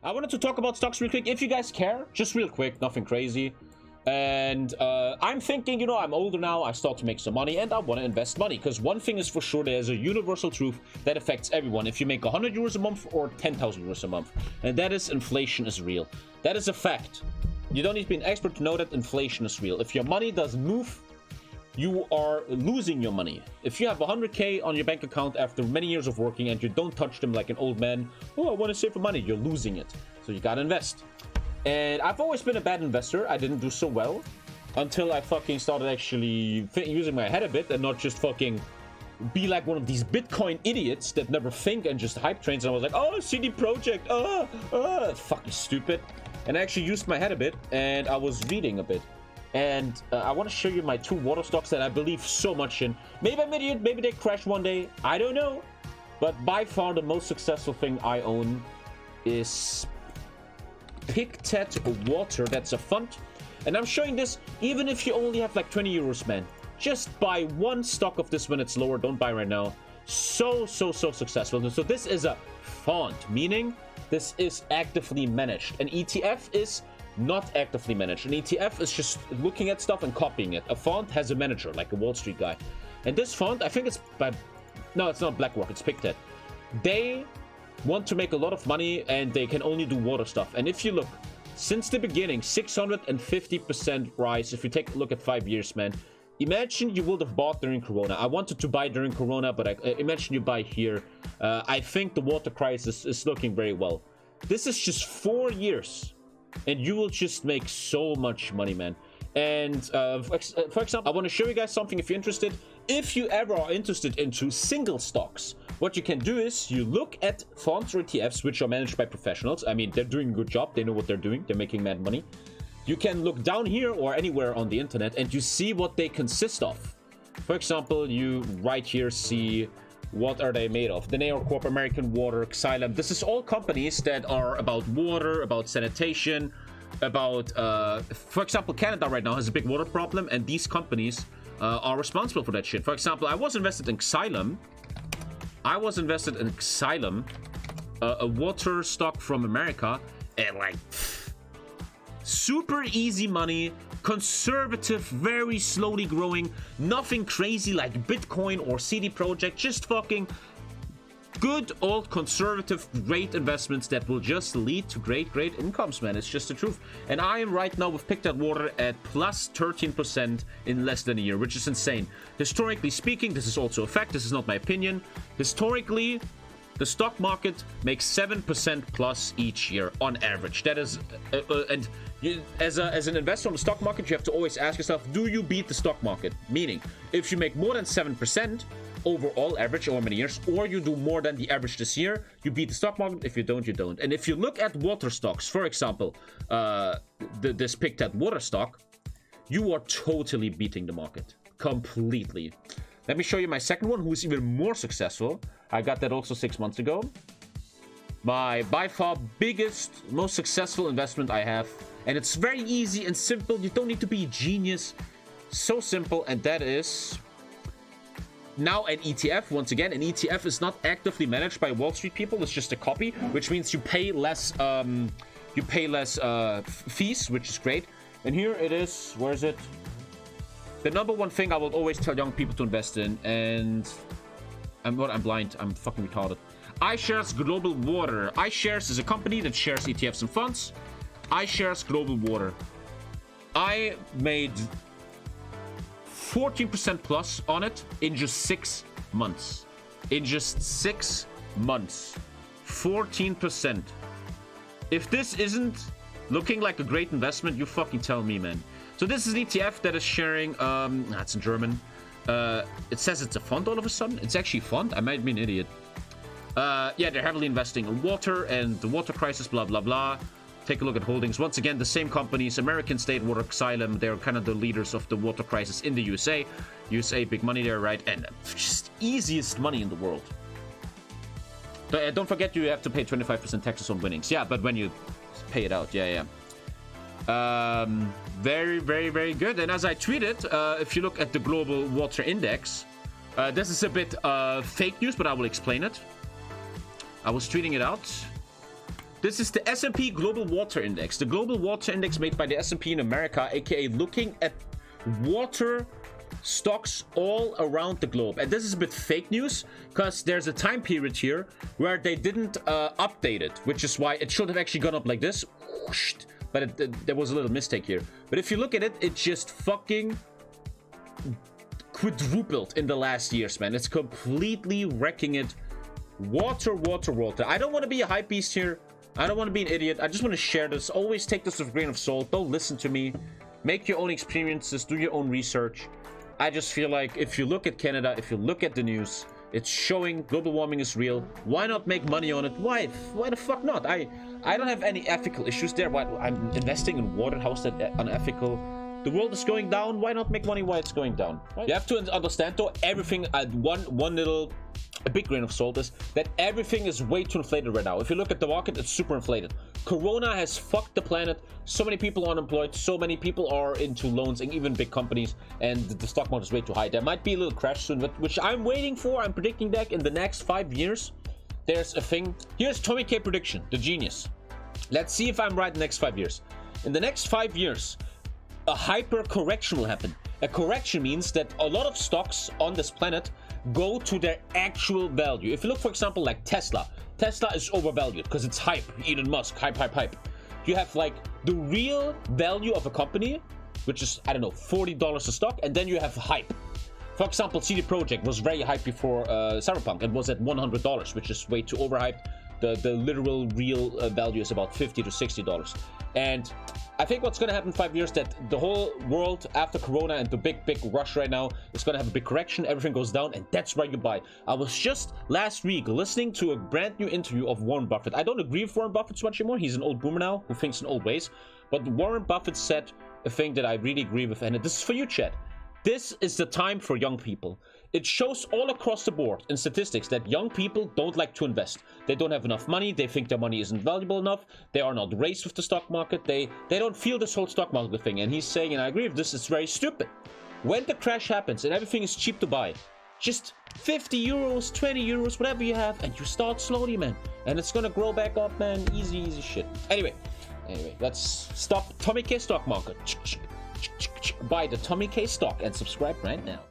I wanted to talk about stocks real quick, if you guys care. Just real quick, nothing crazy. And I'm thinking, you know, I'm older now, I start to make some money, and I want to invest money. Because one thing is for sure, there's a universal truth that affects everyone. If you make 100 euros a month or 10,000 euros a month. And that is, inflation is real. That is a fact. You don't need to be an expert to know that inflation is real. If your money doesn't move, you are losing your money. If you have 100k on your bank account after many years of working and you don't touch them like an old man, oh, I want to save for money, you're losing it. So you gotta invest. And I've always been a bad investor. I didn't do so well until I fucking started actually using my head a bit and not just fucking be like one of these Bitcoin idiots that never think and just hype trains. And I was like, oh, CD Projekt, fucking stupid. And I actually used my head a bit and I was reading a bit. And I want to show you my 2 water stocks that I believe so much in. Maybe I'm an idiot, maybe they crash one day, I don't know. But by far the most successful thing I own is Pictet Water. That's a fund. And I'm showing this even if you only have like 20 euros, man. Just buy one stock of this when it's lower. Don't buy right now. So successful. So this is a fund, meaning this is actively managed. An ETF is not actively managed. An ETF is just looking at stuff and copying it. A fund has a manager, like a Wall Street guy. And this fund, I think it's by... No, it's not BlackRock, it's Pictet. They want to make a lot of money and they can only do water stuff. And if you look, since the beginning, 650% rise. If you take a look at 5 years, man. Imagine you would have bought during Corona. I wanted to buy during Corona, but imagine you buy here. I think the water crisis is looking very well. This is just 4 years. And you will just make so much money, man. And for example, I want to show you guys something if you're interested. If you ever are interested into single stocks, what you can do is you look at funds or ETFs which are managed by professionals. I mean, they're doing a good job. They know what they're doing. They're making mad money. You can look down here or anywhere on the internet and you see what they consist of. For example, you right here see what are they made of. Danaor Corp, American Water, Xylem. This is all companies that are about water, about sanitation, about for example, Canada right now has a big water problem and these companies are responsible for that shit. For example, I was invested in Xylem. A water stock from America, and like super easy money, conservative, very slowly growing, nothing crazy like Bitcoin or CD Projekt, just fucking good old conservative great investments that will just lead to great incomes, man. It's just the truth. And I am right now with Pictet Water at plus 13% in less than a year, which is insane. Historically speaking, this is also a fact, this is not my opinion. Historically, the stock market makes 7% plus each year on average. That is, and you, as an investor on the stock market, you have to always ask yourself, do you beat the stock market? Meaning, if you make more than 7% overall average over many years, or you do more than the average this year, you beat the stock market. If you don't, you don't. And if you look at water stocks, for example, this Pictet Water stock, you are totally beating the market. Completely. Let me show you my second one, who's even more successful. I got that also 6 months ago. My by far biggest, most successful investment I have. And it's very easy and simple. You don't need to be a genius. So simple. And that is now an ETF. Once again, an ETF is not actively managed by Wall Street people. It's just a copy, which means you pay less fees, which is great. And here it is. Where is it? The number one thing I will always tell young people to invest in, and I'm blind, I'm fucking retarded. iShares Global Water. iShares is a company that shares ETFs and funds. iShares Global Water. I made 14% plus on it in just 6 months. In just 6 months. 14%. If this isn't looking like a great investment, you fucking tell me, man. So this is an ETF that is sharing, it's in German. It says it's a fund all of a sudden. It's actually a fund. I might be an idiot. Yeah, they're heavily investing in water and the water crisis, blah, blah, blah. Take a look at holdings. Once again, the same companies, American State Water, Xylem, they're kind of the leaders of the water crisis in the USA. USA, big money there, right? And just easiest money in the world. Don't forget you have to pay 25% taxes on winnings. Yeah, but when you pay it out, yeah. Very good. And as I tweeted, if you look at the global water index, this is a bit fake news, but I will explain it. I was tweeting it out. This is the S&P Global Water Index. The Global Water Index made by the S&P in America, aka looking at water stocks all around the globe. And this is a bit fake news because there's a time period here where they didn't update it, which is why it should have actually gone up like this. But there was a little mistake here. But if you look at it, it just fucking quadrupled in the last years, man. It's completely wrecking it. Water. I don't want to be a hype beast here. I don't want to be an idiot. I just want to share this. Always take this with a grain of salt. Don't listen to me. Make your own experiences. Do your own research. I just feel like if you look at Canada, if you look at the news, it's showing global warming is real. Why not make money on it? Why the fuck not? I don't have any ethical issues there. Why I'm investing in water? How's that unethical? The world is going down. Why not make money while it's going down? Right? You have to understand though, everything at a big grain of salt is that everything is way too inflated right now. If you look at the market, it's super inflated. Corona has fucked the planet. So many people are unemployed. So many people are into loans and even big companies. And the stock market is way too high. There might be a little crash soon, which I'm waiting for. I'm predicting that in the next 5 years, there's a thing. Here's Tommy K prediction, the genius. Let's see if I'm right in the next 5 years. In the next 5 years, a hyper correction will happen. A correction means that a lot of stocks on this planet go to their actual value. If you look, for example, like Tesla is overvalued because it's hype. Elon Musk, hype. You have like the real value of a company, which is, I don't know, $40 a stock, and then you have hype. For example, CD Projekt was very hyped before Cyberpunk. It was at $100, which is way too overhyped. The literal real value is about $50 to $60. And I think what's going to happen in 5 years, that the whole world after Corona and the big rush right now is going to have a big correction. Everything goes down, and that's where you buy. I was just last week listening to a brand new interview of Warren Buffett. I don't agree with Warren Buffett so much anymore. He's an old boomer now who thinks in old ways. But Warren Buffett said a thing that I really agree with, and this is for you, Chad. This is the time for young people. It shows all across the board in statistics that young people don't like to invest. They don't have enough money. They think their money isn't valuable enough. They are not raised with the stock market. They don't feel this whole stock market thing. And he's saying, and I agree with this, it's very stupid. When the crash happens and everything is cheap to buy, just 50 euros, 20 euros, whatever you have, and you start slowly, man. And it's gonna grow back up, man. Easy shit. Anyway, let's stop Tommy K stock market. Buy the Tommy K stock and subscribe right now.